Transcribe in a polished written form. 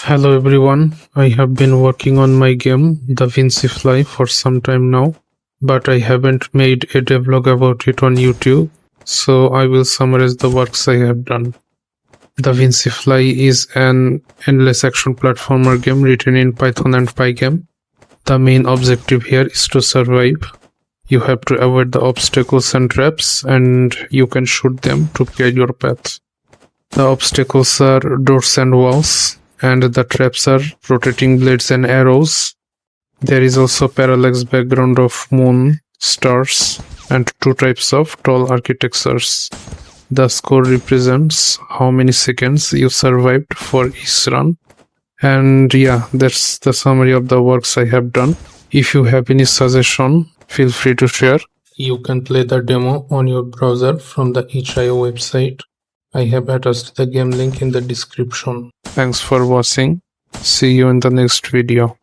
Hello everyone, I have been working on my game, the Vinci Fly, for some time now, but I haven't made a devlog about it on YouTube, so I will summarize the works I have done. The Vinci Fly is an endless action platformer game written in Python and Pygame. The main objective here is to survive. You have to avoid the obstacles and traps, and you can shoot them to clear your path. The obstacles are doors and walls, and the traps are rotating blades and arrows. There is also parallax background of moon, stars, and two types of tall architectures. The score represents how many seconds you survived for each run. And yeah, that's the summary of the works I have done. If you have any suggestion, feel free to share. You can play the demo on your browser from the itch.io website. I have attached the game link in the description. Thanks for watching. See you in the next video.